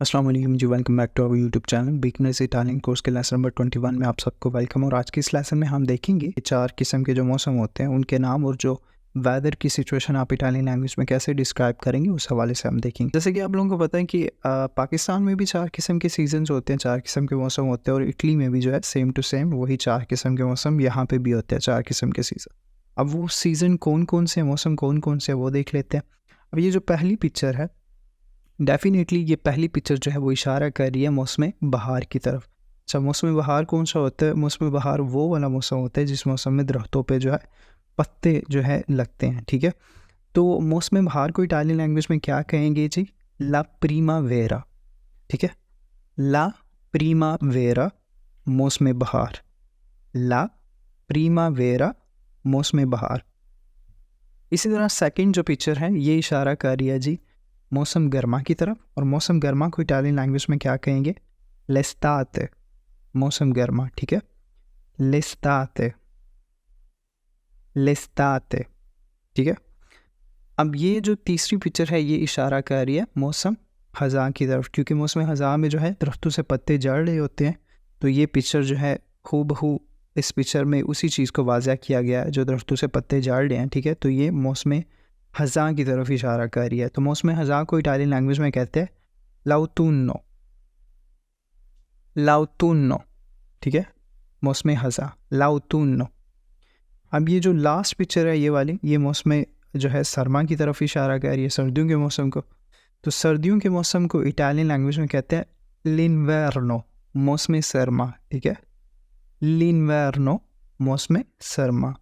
अस्सलाम वालेकुम जी, welcome back to our YouTube channel beginners Italian course के लेसन नंबर 21 में आप सबको वेलकम। और आज की इस लेसन में हम देखेंगे कि 4 किस्म के जो मौसम होते हैं उनके नाम और जो वेदर की सिचुएशन आप इटालियन लैंग्वेज में कैसे डिस्क्राइब करेंगे उस हवाले से हम देखेंगे। जैसे कि आप लोगों को पता है कि पाकिस्तान में भी 4 किस्म के सीजन्स होते हैं, 4 किस्म के मौसम होते हैं, और इटली में भी जो है सेम टू सेम वही 4 किस्म के मौसम यहाँ पे भी होते हैं, 4 किस्म के सीज़न। अब वो सीज़न कौन कौन से, मौसम कौन कौन से, वो देख लेते हैं। अब ये जो पहली पिक्चर है, डेफिनेटली ये पहली पिक्चर जो है वो इशारा कर रही है मौसम बहार की तरफ। अच्छा, मौसम बहार कौन सा होता है? मौसम बहार वो वाला मौसम होता है जिस मौसम में दरख्तों पे जो है पत्ते जो है लगते हैं, ठीक है। तो मौसम बहार को इटालियन लैंग्वेज में क्या कहेंगे जी? ला प्रीमावेरा, ठीक है। ला प्रीमावेरा मौसम बहार, ला प्रीमावेरा मौसम बहार। इसी तरह सेकंड जो पिक्चर है ये इशारा कर रही है जी मौसम गर्मा की तरफ, और मौसम गर्मा को इटालियन लैंग्वेज में क्या कहेंगे? लेस्ताते, मौसम गर्मा, ठीक है। लेस्ताते, लेस्ताते, ठीक है। अब ये जो तीसरी पिक्चर है ये इशारा कर रही है मौसम ख़ज़ां की तरफ, क्योंकि मौसम ख़ज़ां में जो है दरख्तों से पत्ते झड़ रहे होते हैं। तो ये पिक्चर जो है हूबहू इस पिक्चर में उसी चीज़ को वाज़ह किया गया है, जो दरख्तों से पत्ते झड़ रहे हैं, ठीक है। तो ये मौसम ख़ज़ां की तरफ इशारा कर रही है। तो मौसम ख़ज़ां को इटालियन लैंग्वेज में कहते हैं लाउतुन्नो, लाउतुन्नो, ठीक है। मौसम ख़ज़ां लाउतुन्नो। अब ये जो लास्ट पिक्चर है ये वाली, ये मौसम जो है सरमा की तरफ इशारा कर रही है, सर्दियों के मौसम को। तो सर्दियों के मौसम को इटालियन लैंग्वेज में कहते हैं लिन्वर्नो, मौसम सरमा, ठीक है। लिन्वर्नो मौसम सरमा,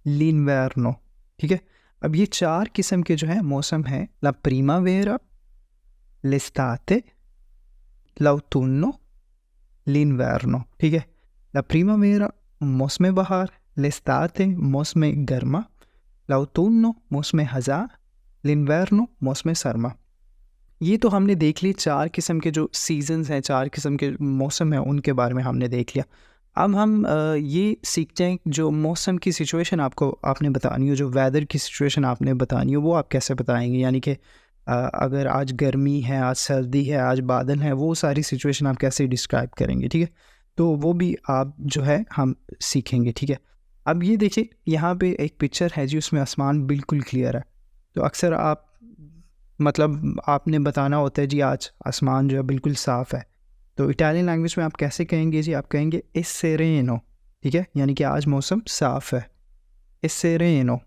लिन्वर्नो, ठीक है। अब ये 4 किस्म के जो है मौसम हैं, ला प्रीमावेरा, लेस्ताते, लाउतुन्नो, लिन्वर्नो, ठीक है। ला प्रीमावेरा मौसम बहार, लेस्ताते मौसम गर्मा, लाउतुन्नो मौसम ख़ज़ां, लिन्वर्नो मौसम सरमा। ये तो हमने देख ली 4 किस्म के जो सीजन्स हैं, 4 किस्म के मौसम हैं, उनके बारे में हमने देख लिया। अब हम ये सीखते हैं जो मौसम की सिचुएशन आपने बतानी हो, जो वेदर की सिचुएशन आपने बतानी हो, वो आप कैसे बताएंगे। यानी कि अगर आज गर्मी है, आज सर्दी है, आज बादल है, वो सारी सिचुएशन आप कैसे डिस्क्राइब करेंगे, ठीक है। तो वो भी आप जो है हम सीखेंगे, ठीक है। अब ये देखिए यहाँ पे एक पिक्चर है जी, उसमें आसमान बिल्कुल क्लियर है। तो अक्सर आप मतलब आपने बताना होता है जी आज आसमान जो है बिल्कुल साफ़ है। तो इटालियन लैंग्वेज में आप कैसे कहेंगे जी? आप कहेंगे ए सेरेनो, ठीक है, यानी कि आज मौसम साफ़ है। ए सेरेनो,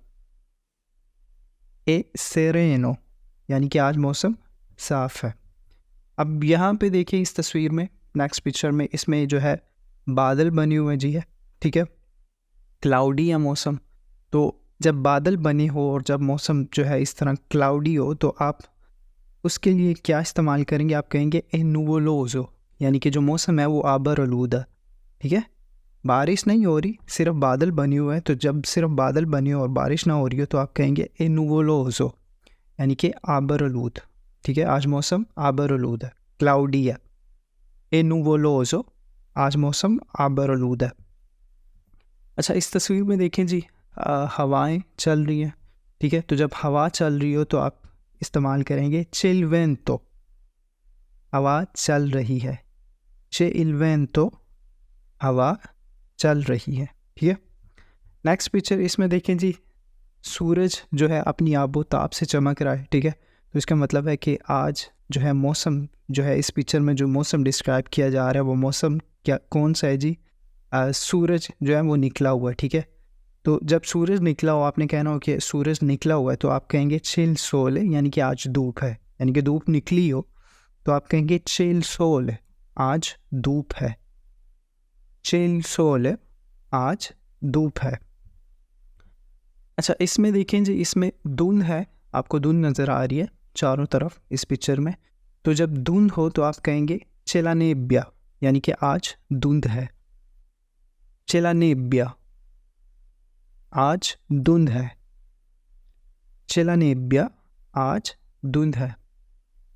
ए सेरेनो, यानी कि आज मौसम साफ़ है। अब यहाँ पे देखिए इस तस्वीर में, नेक्स्ट पिक्चर में, इसमें जो है बादल बने हुए जी है, ठीक है, क्लाउडी या मौसम। तो जब बादल बने हो और जब मौसम जो है इस तरह क्लाउडी हो तो आप उसके लिए क्या इस्तेमाल करेंगे? आप कहेंगे ए नुवोलोज़ो, यानी कि जो मौसम है वो आबर आलूदा, ठीक है। बारिश नहीं हो रही, सिर्फ बादल बने हुए हैं। तो जब सिर्फ बादल बने हो और बारिश ना हो रही हो तो आप कहेंगे ए नुवोलोज़ो, यानी कि आबर आलूद, ठीक है। आज मौसम आबर आलूद है, क्लाउडी है। ए नुवोलोज़ो, आज मौसम आबर आलूद है। अच्छा, इस तस्वीर में देखें जी, हवाएं चल रही हैं, ठीक है। तो जब हवा चल रही हो तो आप इस्तेमाल करेंगे चिल वेंतो, हवा चल रही है। चिल वेंतो, हवा चल रही है, ठीक है। नेक्स्ट पिक्चर, इसमें देखें जी, सूरज जो है अपनी आबो ताब से चमक रहा है, ठीक है। तो इसका मतलब है कि आज जो है मौसम जो है, इस पिक्चर में जो मौसम डिस्क्राइब किया जा रहा है वो मौसम क्या कौन सा है जी? सूरज जो है वो निकला हुआ है, ठीक है। तो जब सूरज निकला हो, आपने कहना हो कि सूरज निकला हुआ है, तो आप कहेंगे चिल सोल, यानी कि आज धूप है, यानी कि धूप निकली हो तो आप कहेंगे चिल सोल, आज धूप है। चिल सोल, आज धूप है। अच्छा, इसमें देखें जी, इसमें धुंध है, आपको धुंध नज़र आ रही है चारों तरफ इस पिक्चर में। तो जब धुंध हो तो आप कहेंगे चेला नेब्बिया, यानी कि आज धुंध है। चेला नेब्बिया, आज धुंध है। चेला नेब्बिया, आज धुंध है।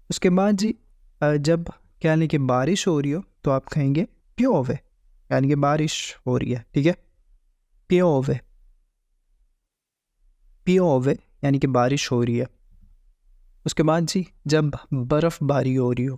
उसके बाद जी जब यानी कि बारिश हो रही हो तो आप कहेंगे प्योवे, यानी कि बारिश हो रही है, ठीक है। प्योवे, यानी कि बारिश हो रही है। उसके बाद जी जब बर्फ़बारी हो रही हो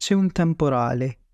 c'è un temporale،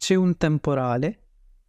c'è un temporale،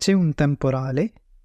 c'è un temporale،